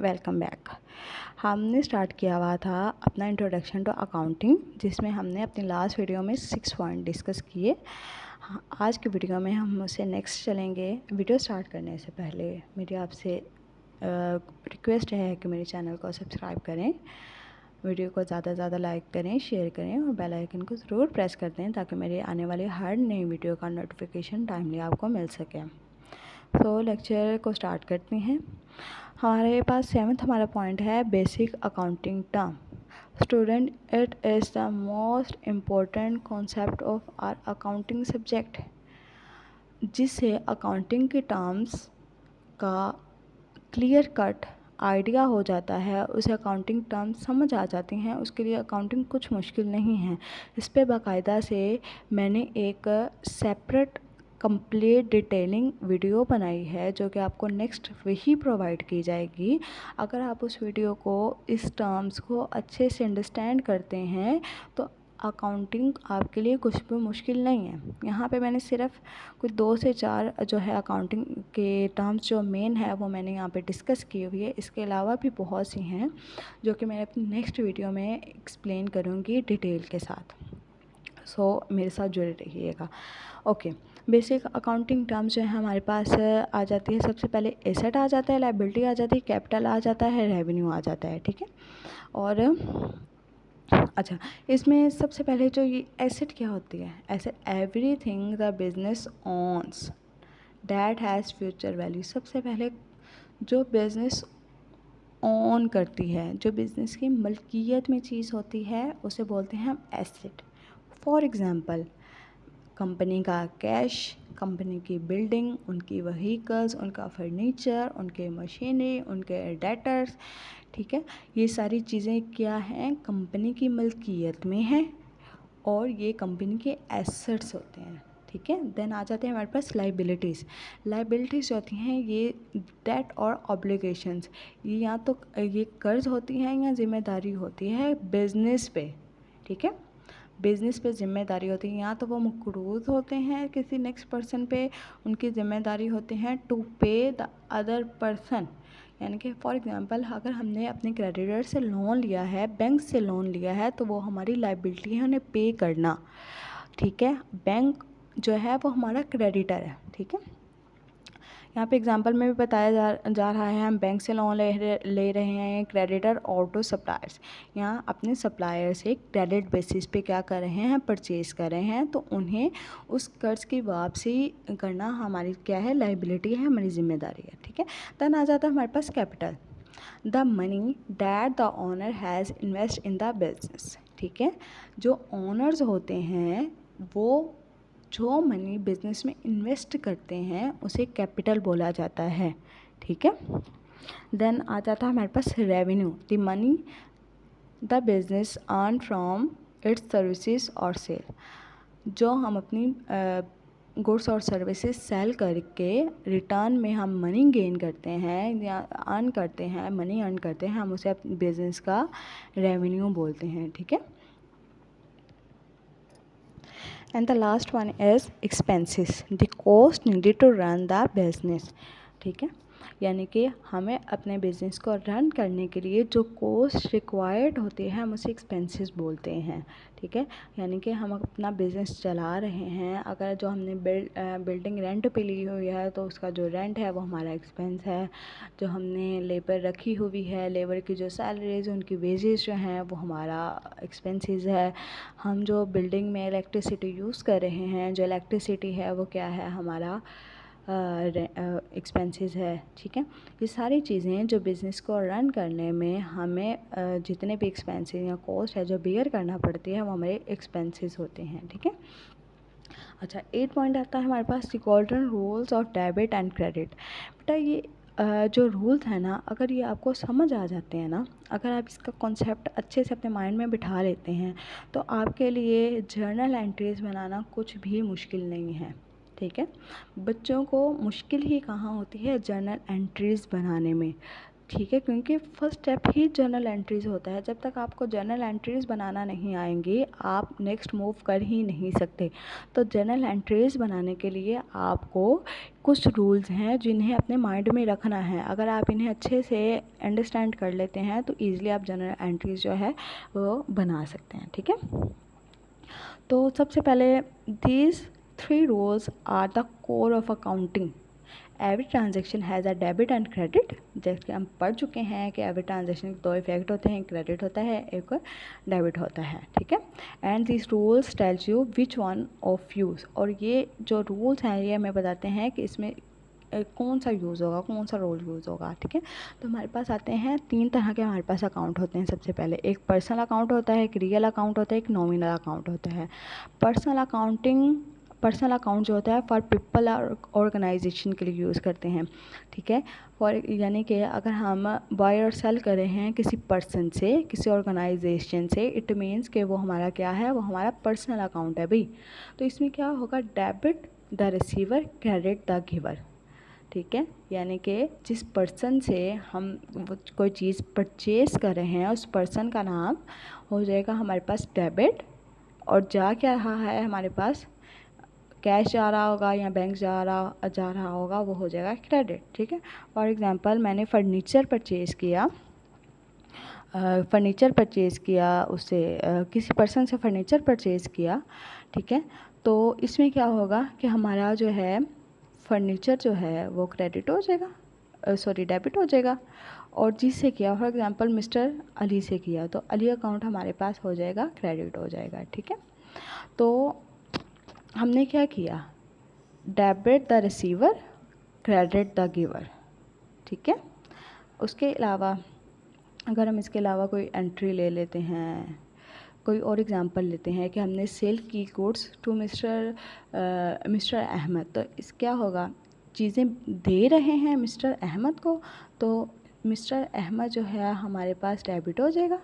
Welcome back. हमने start किया हुआ था अपना इंट्रोडक्शन टू अकाउंटिंग, जिसमें हमने अपनी लास्ट वीडियो में 6 पॉइंट डिस्कस किए। आज की वीडियो में हम उससे नेक्स्ट चलेंगे। वीडियो स्टार्ट करने से पहले मेरी आपसे रिक्वेस्ट है कि मेरे चैनल को सब्सक्राइब करें, वीडियो को ज़्यादा से ज़्यादा लाइक करें, शेयर करें और बेल आइकन को ज़रूर प्रेस कर दें ताकि मेरे आने वाली हर नई वीडियो का नोटिफिकेशन टाइमली आपको मिल सके। तो लेक्चर को स्टार्ट करते हैं। हमारे पास 7th हमारा पॉइंट है basic accounting term. Student, it is the most important concept of our accounting subject, जिससे अकाउंटिंग के टर्म्स का क्लियर कट आइडिया हो जाता है, उसे अकाउंटिंग टर्म्स समझ आ जाती हैं, उसके लिए अकाउंटिंग कुछ मुश्किल नहीं है। इस पे बाकायदा से मैंने एक सेपरेट कंप्लीट डिटेलिंग वीडियो बनाई है जो कि आपको नेक्स्ट वही प्रोवाइड की जाएगी। अगर आप उस वीडियो को, इस टर्म्स को अच्छे से अंडरस्टैंड करते हैं तो अकाउंटिंग आपके लिए कुछ भी मुश्किल नहीं है। यहाँ पे मैंने सिर्फ कुछ 2 से 4 जो है अकाउंटिंग के टर्म्स जो मेन है वो मैंने यहाँ पे डिस्कस की हुई है। इसके अलावा भी बहुत सी हैं जो कि मैं अपनी नेक्स्ट वीडियो में एक्सप्लेन करूँगी डिटेल के साथ। सो मेरे साथ जुड़े रहिएगा। ओके, बेसिक अकाउंटिंग टर्म्स जो है हमारे पास आ जाती है। सबसे पहले एसेट आ जाता है, लायबिलिटी आ जाती है, कैपिटल आ जाता है, रेवेन्यू आ जाता है। ठीक है। और अच्छा, इसमें सबसे पहले जो ये एसेट क्या होती है? Asset everything the business owns that has future value. सबसे पहले जो बिजनेस ओन करती है, जो बिजनेस की मलकियत में चीज़ होती है, उसे बोलते हैं हम एसेट। फॉर एग्ज़ाम्पल, कंपनी का कैश, कंपनी की बिल्डिंग, उनकी वहीकल्स, उनका फर्नीचर, उनके मशीनरी, उनके डेटर्स। ठीक है, ये सारी चीज़ें क्या हैं? कंपनी की मलकियत में हैं और ये कंपनी के एसेट्स होते हैं। ठीक है। देन आ जाते हैं हमारे पास लाइबिलिटीज़। लाइबिलिटीज़ होती हैं ये डेट और ऑब्लिगेशंस। ये या तो ये कर्ज होती हैं या जिम्मेदारी होती है बिजनेस पे। ठीक है, बिज़नेस पे ज़िम्मेदारी होती है, या तो वो मक़रूज़ होते हैं किसी नेक्स्ट पर्सन पे, उनकी ज़िम्मेदारी होती है टू पे द अदर पर्सन। यानी कि फॉर एग्ज़ाम्पल, अगर हमने अपने क्रेडिटर से लोन लिया है, बैंक से लोन लिया है, तो वो हमारी लाइबिलिटी है उन्हें पे करना। ठीक है, बैंक जो है वो हमारा क्रेडिटर है। ठीक है, यहाँ पे एग्जांपल में भी बताया जा रहा है, हम बैंक से लोन ले रहे हैं, क्रेडिटर ऑटो सप्लायर्स। यहाँ अपने सप्लायर से क्रेडिट बेसिस पे क्या कर रहे हैं? परचेज़ कर रहे हैं, तो उन्हें उस कर्ज की वापसी करना हमारी क्या है? लाइबिलिटी है, हमारी जिम्मेदारी है। ठीक है। देन आ जाता है हमारे पास capital, the money that the owner has invest in the business. ठीक है, जो ओनर्स होते हैं वो जो मनी बिजनेस में इन्वेस्ट करते हैं उसे कैपिटल बोला जाता है। ठीक है। देन आ जाता है हमारे पास revenue, the money the business earn from its services और सेल। जो हम अपनी गुड्स और सर्विसेज सेल करके रिटर्न में हम मनी गेन करते हैं या अर्न करते हैं, मनी अर्न करते हैं, हम उसे अपने बिजनेस का रेवेन्यू बोलते हैं। ठीक है। And the last one is expenses, the cost needed to run the business. ठीक है, यानी कि हमें अपने बिजनेस को रन करने के लिए जो कॉस्ट रिक्वायर्ड होती है हम उसे एक्सपेंसेस बोलते हैं। ठीक है, यानी कि हम अपना बिज़नेस चला रहे हैं, अगर जो हमने बिल्डिंग रेंट पे ली हुई है तो उसका जो रेंट है वो हमारा एक्सपेंस है। जो हमने लेबर रखी हुई है, लेबर की जो सैलरीज, उनकी वेजेस जो हैं वो हमारा एक्सपेंसेस है। हम जो बिल्डिंग में इलेक्ट्रिसिटी यूज़ कर रहे हैं, जो इलेक्ट्रिसिटी है वो क्या है? हमारा एक्सपेंसेस है। ठीक है, ये सारी चीज़ें जो बिज़नेस को रन करने में हमें जितने भी एक्सपेंसेस या कॉस्ट है जो बेयर करना पड़ती है वो हमारे एक्सपेंसेस होते हैं। ठीक है। अच्छा, 8 पॉइंट आता है हमारे पास, the golden rules of debit and credit. बेटा ये जो रूल्स हैं ना, अगर ये आपको समझ आ जाते हैं ना, अगर आप इसका कॉन्सेप्ट अच्छे से अपने माइंड में बिठा लेते हैं तो आपके लिए जर्नल एंट्रीज बनाना कुछ भी मुश्किल नहीं है। ठीक है, बच्चों को मुश्किल ही कहाँ होती है? जर्नल एंट्रीज़ बनाने में। ठीक है, क्योंकि फर्स्ट स्टेप ही जर्नल एंट्रीज़ होता है। जब तक आपको जर्नल एंट्रीज़ बनाना नहीं आएंगी आप नेक्स्ट मूव कर ही नहीं सकते। तो जर्नल एंट्रीज़ बनाने के लिए आपको कुछ रूल्स हैं जिन्हें अपने माइंड में रखना है। अगर आप इन्हें अच्छे से अंडरस्टैंड कर लेते हैं तो ईज़िली आप जर्नल एंट्रीज़ जो है वो बना सकते हैं। ठीक है, तो सबसे पहले these 3 rules are the core of accounting. Every transaction has a debit and credit. जैसे कि हम पढ़ चुके हैं कि एवरी ट्रांजेक्शन के 2 इफेक्ट होते हैं, क्रेडिट होता है, एक डेबिट होता है। ठीक है, and this rules tells you which one of use. और ये जो रूल्स हैं ये हमें बताते हैं कि इसमें कौन सा यूज़ होगा, कौन सा रोल यूज़ होगा। ठीक है, तो हमारे पास आते हैं 3 तरह के हमारे पास अकाउंट होते हैं। सबसे पहले एक पर्सनल अकाउंट होता है, एक रियल अकाउंट होता है, एक नॉमिनल अकाउंट होता है। पर्सनल अकाउंट जो होता है फॉर पीपल और ऑर्गेनाइजेशन के लिए यूज़ करते हैं। ठीक है, फॉर यानी कि अगर हम बाय और सेल कर रहे हैं किसी पर्सन से, किसी ऑर्गेनाइजेशन से, इट मीन्स कि वो हमारा क्या है, वो हमारा पर्सनल अकाउंट है भाई। तो इसमें क्या होगा, debit the receiver, credit the giver. ठीक है, यानी कि जिस पर्सन से हम कोई चीज़ परचेज़ कर रहे हैं उस पर्सन का नाम हो जाएगा हमारे पास डेबिट, और जा क्या रहा है हमारे पास, कैश जा रहा होगा या बैंक जा रहा होगा, वो हो जाएगा क्रेडिट। ठीक है, फॉर एग्जांपल मैंने फर्नीचर परचेज़ किया उससे, किसी पर्सन से फर्नीचर परचेज़ किया। ठीक है, तो इसमें क्या होगा कि हमारा जो है फर्नीचर जो है वो क्रेडिट हो जाएगा, डेबिट हो जाएगा। और जिससे किया, फॉर एग्जांपल मिस्टर अली से किया तो अली अकाउंट हमारे पास हो जाएगा, क्रेडिट हो जाएगा। ठीक है, तो हमने क्या किया, debit the receiver, credit the giver. ठीक है, उसके अलावा अगर हम इसके अलावा कोई एंट्री ले लेते हैं, कोई और एग्जांपल लेते हैं कि हमने सेल की गुड्स टू मिस्टर अहमद, तो इस क्या होगा, चीज़ें दे रहे हैं मिस्टर अहमद को, तो मिस्टर अहमद जो है हमारे पास डेबिट हो जाएगा।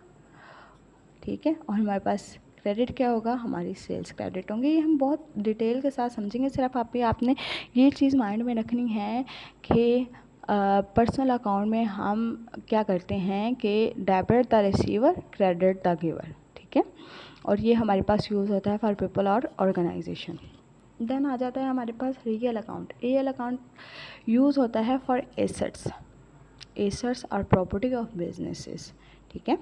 ठीक है, और हमारे पास क्रेडिट क्या होगा, हमारी सेल्स क्रेडिट होंगे। ये हम बहुत डिटेल के साथ समझेंगे, सिर्फ आपने ये चीज़ माइंड में रखनी है कि पर्सनल अकाउंट में हम क्या करते हैं कि debit the receiver, credit the giver. ठीक है, और ये हमारे पास यूज़ होता है फॉर पीपल और ऑर्गेनाइजेशन। देन आ जाता है हमारे पास real account. Real account use होता है फॉर एसेट्स और प्रॉपर्टी ऑफ बिजनेसेस। ठीक है,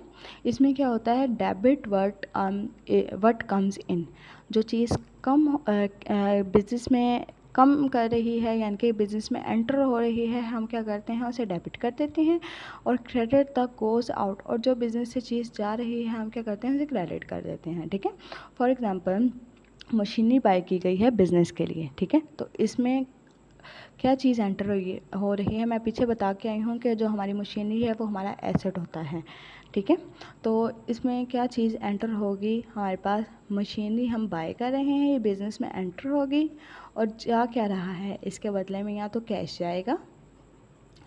इसमें क्या होता है, डेबिट व्हाट कम्स इन, जो चीज़ कम बिजनेस में कम कर रही है, यानी कि बिज़नेस में एंटर हो रही है, हम क्या करते हैं उसे डेबिट कर देते हैं। और क्रेडिट द गोज़ आउट, और जो बिज़नेस से चीज़ जा रही है हम क्या करते हैं उसे क्रेडिट कर देते हैं। ठीक है, फॉर एग्जांपल मशीनरी बाय की गई है बिज़नेस के लिए। ठीक है, तो इसमें क्या चीज़ एंटर हो रही है, मैं पीछे बता के आई हूँ कि जो हमारी मशीनरी है वो हमारा एसेट होता है। ठीक है, तो इसमें क्या चीज़ एंटर होगी, हमारे पास मशीनरी हम बाय कर रहे हैं, ये बिज़नेस में एंटर होगी, और जा क्या रहा है, इसके बदले में या तो कैश जाएगा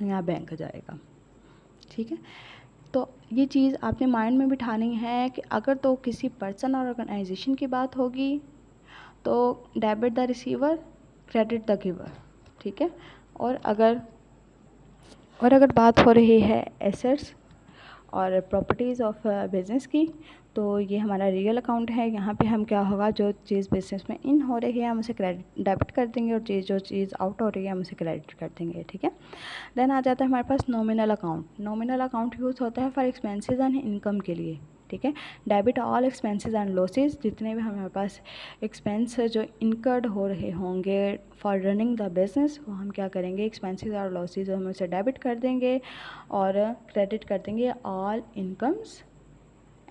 या बैंक जाएगा। ठीक है, तो ये चीज़ आपने माइंड में बिठानी है कि अगर तो किसी पर्सन और ऑर्गेनाइजेशन की बात होगी तो debit the receiver, credit the giver. ठीक है, और अगर बात हो रही है एसेट्स और प्रॉपर्टीज़ ऑफ बिज़नेस की, तो ये हमारा रियल अकाउंट है। यहाँ पे हम क्या होगा, जो चीज़ बिज़नेस में इन हो रही है हम उसे डेबिट कर देंगे, और जो चीज़ आउट हो रही है हम उसे क्रेडिट कर देंगे। ठीक है, देन आ जाता है हमारे पास nominal account. Nominal account use होता है फॉर एक्सपेंसेस एंड इनकम के लिए। ठीक है, debit all expenses and losses, जितने भी हमारे पास एक्सपेंस जो इनकर्ड हो रहे होंगे फॉर रनिंग द बिजनेस, वो हम क्या करेंगे, एक्सपेंसेस और लॉसेस हम उसे डेबिट कर देंगे, और क्रेडिट कर देंगे ऑल इनकम्स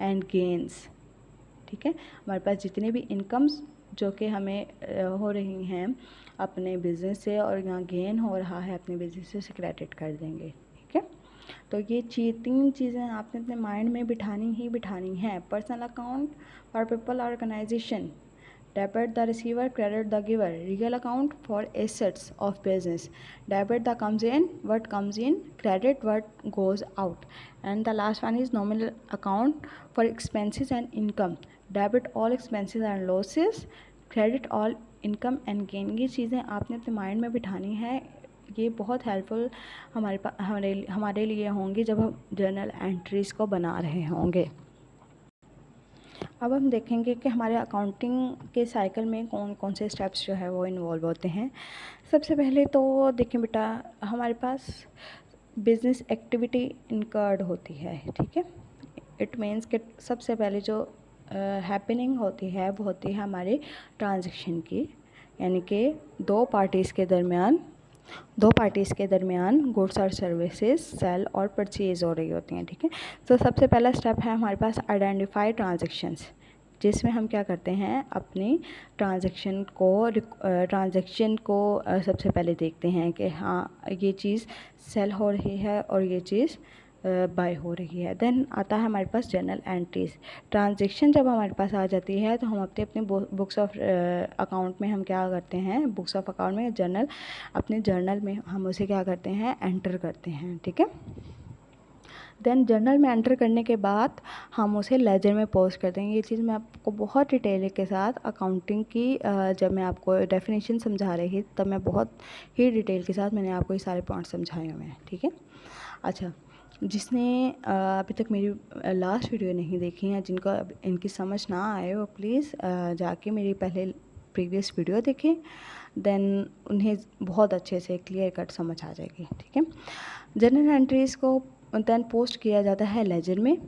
एंड गेन्स। ठीक है, हमारे पास जितने भी इनकम्स जो कि हमें हो रही हैं अपने बिज़नेस से, और यहाँ गेन हो रहा है अपने बिज़नेस से, उसे क्रेडिट कर देंगे। ठीक है, तो ये 3 चीज़ें आपने अपने माइंड में बिठानी हैं। Personal account for people organization, debit the receiver, credit the giver. Real account for assets of business, debit the comes in, what comes in, credit what goes out, and the last one is nominal account for expenses and income, debit all expenses and losses, credit all income and gain. ये चीज़ें आपने अपने mind में बिठानी है ये बहुत helpful हमारे लिए होंगी जब हम जर्नल एंट्रीज़ को बना रहे होंगे। अब हम देखेंगे कि हमारे अकाउंटिंग के साइकिल में कौन कौन से स्टेप्स जो है वो इन्वॉल्व होते हैं। सबसे पहले तो देखें बेटा, हमारे पास बिजनेस एक्टिविटी इनकर्ड होती है, ठीक है। इट मीन्स कि सबसे पहले जो हैपनिंग होती है वो होती है हमारे ट्रांजैक्शन की, यानी कि दो पार्टीज़ के दरमियान गुड्स और सर्विसेज सेल और परचेज़ हो रही होती हैं, ठीक है। तो सबसे पहला स्टेप है हमारे पास आइडेंटिफाई ट्रांजैक्शंस, जिसमें हम क्या करते हैं, अपनी ट्रांजैक्शन को सबसे पहले देखते हैं कि हाँ ये चीज़ सेल हो रही है और ये चीज़ बाय हो रही है। देन आता है हमारे पास जर्नल एंट्रीज। ट्रांजैक्शन जब हमारे पास आ जाती है तो हम अपने बुक्स ऑफ अकाउंट में हम क्या करते हैं, बुक्स ऑफ अकाउंट में अपने जर्नल में हम उसे क्या करते हैं, एंटर करते हैं, ठीक है। देन जर्नल में एंटर करने के बाद हम उसे लेजर में पोस्ट करते हैं। ये चीज़ मैं आपको बहुत डिटेल के साथ अकाउंटिंग की जब मैं आपको डेफिनेशन समझा रही थी तब मैं बहुत ही डिटेल के साथ मैंने आपको ये सारे पॉइंट समझाए हुए हैं, ठीक है। अच्छा, जिसने अभी तक मेरी लास्ट वीडियो नहीं देखी है, जिनको इनकी समझ ना आए वो प्लीज़ जाके मेरी पहले प्रीवियस वीडियो देखें, देन उन्हें बहुत अच्छे से क्लियर कट समझ आ जाएगी, ठीक है। जर्नल एंट्रीज़ को देन पोस्ट किया जाता है लेजर में,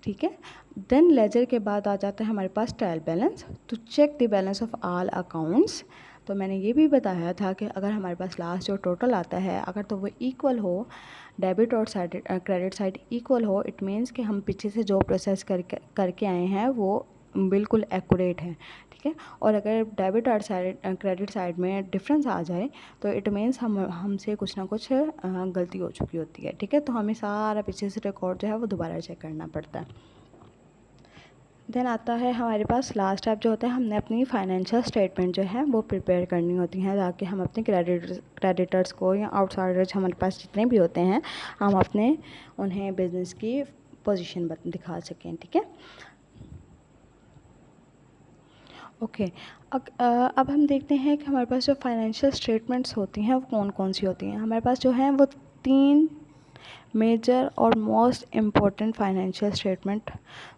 ठीक है। देन लेजर के बाद आ जाता है हमारे पास trial balance, to check the balance of all accounts. तो मैंने ये भी बताया था कि अगर हमारे पास लास्ट जो टोटल आता है अगर तो वो इक्वल हो, डेबिट और क्रेडिट साइड इक्वल हो, इट मीन्स कि हम पीछे से जो प्रोसेस करके आए हैं वो बिल्कुल एक्यूरेट है, ठीक है। और अगर डेबिट और क्रेडिट साइड में डिफरेंस आ जाए तो इट मीन्स हमसे कुछ ना कुछ गलती हो चुकी होती है, ठीक है। तो हमें सारा पीछे से रिकॉर्ड जो है वो दोबारा चेक करना पड़ता है। देन आता है हमारे पास लास्ट स्टेप जो होता है, हमने अपनी फाइनेंशियल स्टेटमेंट जो है वो प्रिपेयर करनी होती हैं ताकि हम अपने क्रेडिटर्स को या आउटसाइडर्स हमारे पास जितने भी होते हैं हम उन्हें बिजनेस की पोजीशन दिखा सकें, ठीक है। ओके, अब हम देखते हैं कि हमारे पास जो फाइनेंशियल स्टेटमेंट्स होती हैं वो कौन कौन सी होती हैं। हमारे पास जो हैं वो 3 मेजर और मोस्ट इम्पॉर्टेंट फाइनेंशियल स्टेटमेंट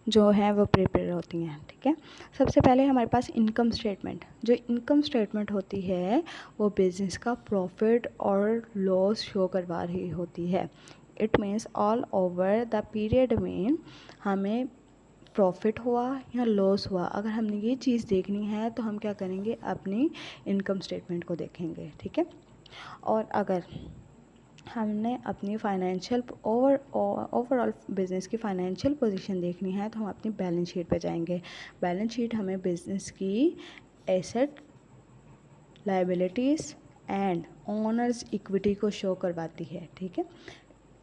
जो हैं वो प्रिपेयर होती हैं, ठीक है। सबसे पहले हमारे पास इनकम स्टेटमेंट। जो इनकम स्टेटमेंट होती है वो बिजनेस का प्रॉफिट और लॉस शो करवा रही होती है। It means all over the period में हमें प्रॉफिट हुआ या लॉस हुआ, अगर हमने ये चीज़ देखनी है तो हम क्या करेंगे, अपनी इनकम स्टेटमेंट को देखेंगे, ठीक है। और अगर हमने अपनी फाइनेंशियल ओवरऑल बिज़नेस की फाइनेंशियल पोजीशन देखनी है तो हम अपनी बैलेंस शीट पे जाएंगे। बैलेंस शीट हमें बिज़नेस की asset, liabilities and owners equity को शो करवाती है, ठीक है।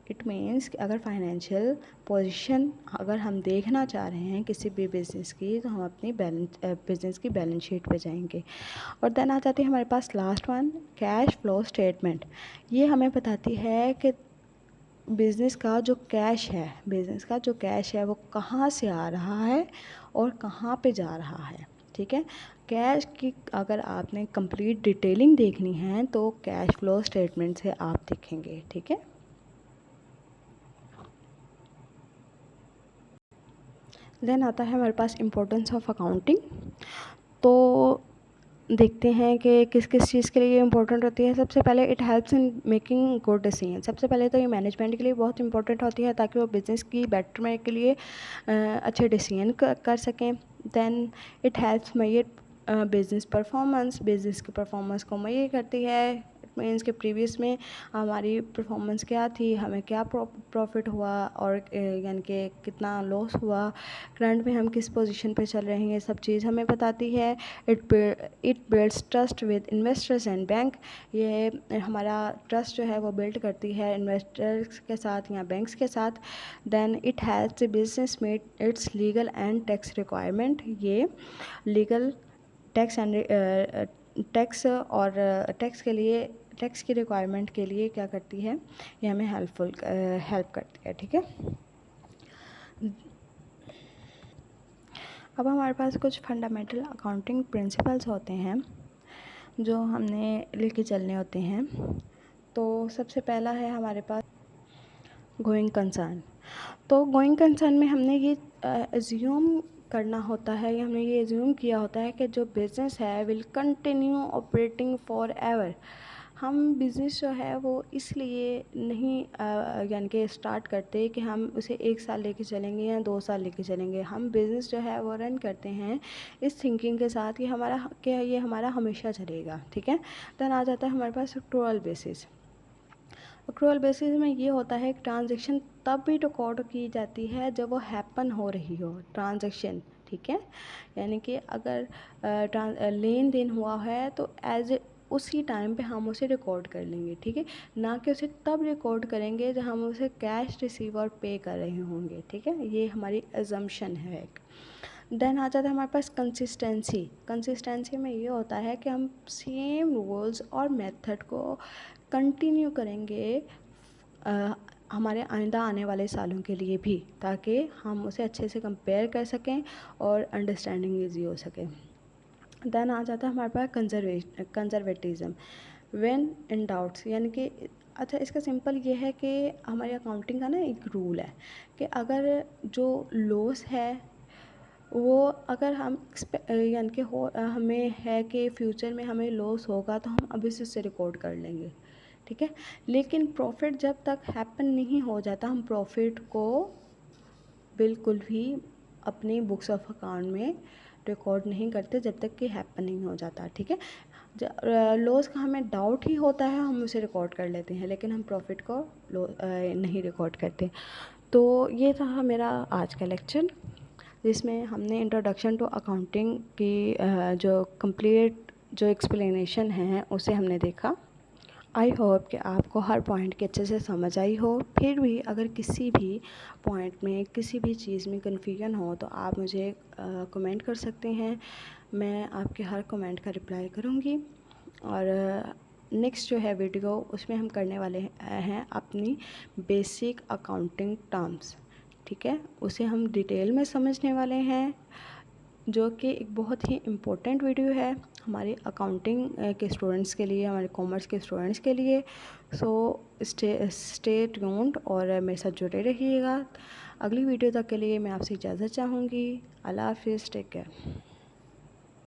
इट मीन्स कि अगर फाइनेंशियल पोजीशन अगर हम देखना चाह रहे हैं किसी भी बिज़नेस की तो हम अपनी बिज़नेस की बैलेंस शीट पे जाएंगे। और देन आ जाती है हमारे पास last one, cash flow statement. ये हमें बताती है कि बिज़नेस का जो कैश है वो कहाँ से आ रहा है और कहाँ पे जा रहा है, ठीक है। कैश की अगर आपने कंप्लीट डिटेलिंग देखनी है तो कैश फ्लो स्टेटमेंट से आप देखेंगे, ठीक है। देन आता है हमारे पास इम्पोर्टेंस ऑफ अकाउंटिंग। तो देखते हैं कि किस किस चीज़ के लिए ये इम्पोर्टेंट होती है। सबसे पहले it helps in making good decision. सबसे पहले तो ये मैनेजमेंट के लिए बहुत इंपॉर्टेंट होती है ताकि वो बिज़नेस की बेटरमेंट के लिए अच्छे डिसीजन कर सकें। Then it helps measure business की परफॉर्मेंस को मेजर करती है। मीन्स के प्रीवियस में हमारी परफॉर्मेंस क्या थी, हमें क्या प्रॉफिट हुआ और यानी कि कितना लॉस हुआ, करंट में हम किस पोजीशन पे चल रहे हैं, ये सब चीज़ हमें बताती है। It builds trust with investors and bank. ये हमारा ट्रस्ट जो है वो बिल्ड करती है इन्वेस्टर्स के साथ या बैंक्स के साथ। Then it has the business made its legal and tax requirement. ये लीगल टैक्स एंड टैक्स के लिए टैक्स की रिक्वायरमेंट के लिए क्या करती है, ये हमें हेल्प करती है, ठीक है। अब हमारे पास कुछ फंडामेंटल अकाउंटिंग प्रिंसिपल्स होते हैं जो हमने लेके चलने होते हैं। तो सबसे पहला है हमारे पास गोइंग कंसर्न। तो गोइंग कंसर्न में हमने ये एज्यूम करना होता है, या हमने ये एज्यूम किया होता है कि जो बिज़नेस है will continue operating for ever. हम बिज़नेस जो है वो इसलिए नहीं यानी कि स्टार्ट करते कि हम उसे 1 साल लेके चलेंगे या 2 साल लेके चलेंगे। हम बिज़नेस जो है वो रन करते हैं इस थिंकिंग के साथ कि ये हमारा हमेशा चलेगा, ठीक है। देन आ जाता है हमारे पास एक्रूअल बेसिस। एक्रूअल बेसिस में ये होता है कि ट्रांजैक्शन तब भी रिकॉर्ड की जाती है जब वो हैपन हो रही हो ट्रांजैक्शन, ठीक है। यानी कि अगर लेन देन हुआ है तो उसी टाइम पे हम उसे रिकॉर्ड कर लेंगे, ठीक है। ना कि उसे तब रिकॉर्ड करेंगे जब हम उसे कैश रिसीव और पे कर रहे होंगे, ठीक है। ये हमारी एजम्पशन है एक। देन आ जाता है हमारे पास कंसिस्टेंसी। कंसिस्टेंसी में ये होता है कि हम सेम रूल्स और मेथड को कंटिन्यू करेंगे हमारे आइंदा आने वाले सालों के लिए भी, ताकि हम उसे अच्छे से कंपेयर कर सकें और अंडरस्टैंडिंग ईजी हो सके। देन आ जाता है हमारे पास कंजर्वेटिज़म। व्हेन इन डाउट्स, यानी कि अच्छा इसका सिंपल ये है कि हमारी अकाउंटिंग का ना एक रूल है कि अगर जो लॉस है वो अगर हम यानी कि हमें है कि फ्यूचर में हमें लॉस होगा तो हम अभी से उसे रिकॉर्ड कर लेंगे, ठीक है। लेकिन प्रॉफिट जब तक हैपन नहीं हो जाता हम प्रॉफिट को बिल्कुल भी अपनी बुक्स ऑफ अकाउंट में रिकॉर्ड नहीं करते जब तक कि हैपन नहीं हो जाता, ठीक है। लॉस का हमें डाउट ही होता है हम उसे रिकॉर्ड कर लेते हैं, लेकिन हम प्रॉफिट को नहीं रिकॉर्ड करते। तो ये था मेरा आज का लेक्चर, जिसमें हमने इंट्रोडक्शन टू अकाउंटिंग की जो कंप्लीट जो एक्सप्लेनेशन है उसे हमने देखा। आई होप कि आपको हर पॉइंट की अच्छे से समझ आई हो। फिर भी अगर किसी भी पॉइंट में किसी भी चीज़ में कन्फ्यूजन हो तो आप मुझे कमेंट कर सकते हैं। मैं आपके हर कमेंट का रिप्लाई करूँगी। और नेक्स्ट जो है वीडियो उसमें हम करने वाले हैं अपनी बेसिक अकाउंटिंग टर्म्स, ठीक है। उसे हम डिटेल में समझने वाले हैं, जो कि एक बहुत ही इम्पोर्टेंट वीडियो है हमारे अकाउंटिंग के स्टूडेंट्स के लिए, हमारे कॉमर्स के स्टूडेंट्स के लिए। सो स्टे ट्यून्ड और मेरे साथ जुड़े रहिएगा। अगली वीडियो तक के लिए मैं आपसे इजाज़त चाहूँगी। अल्लाह हाफिज़, टेक केयर।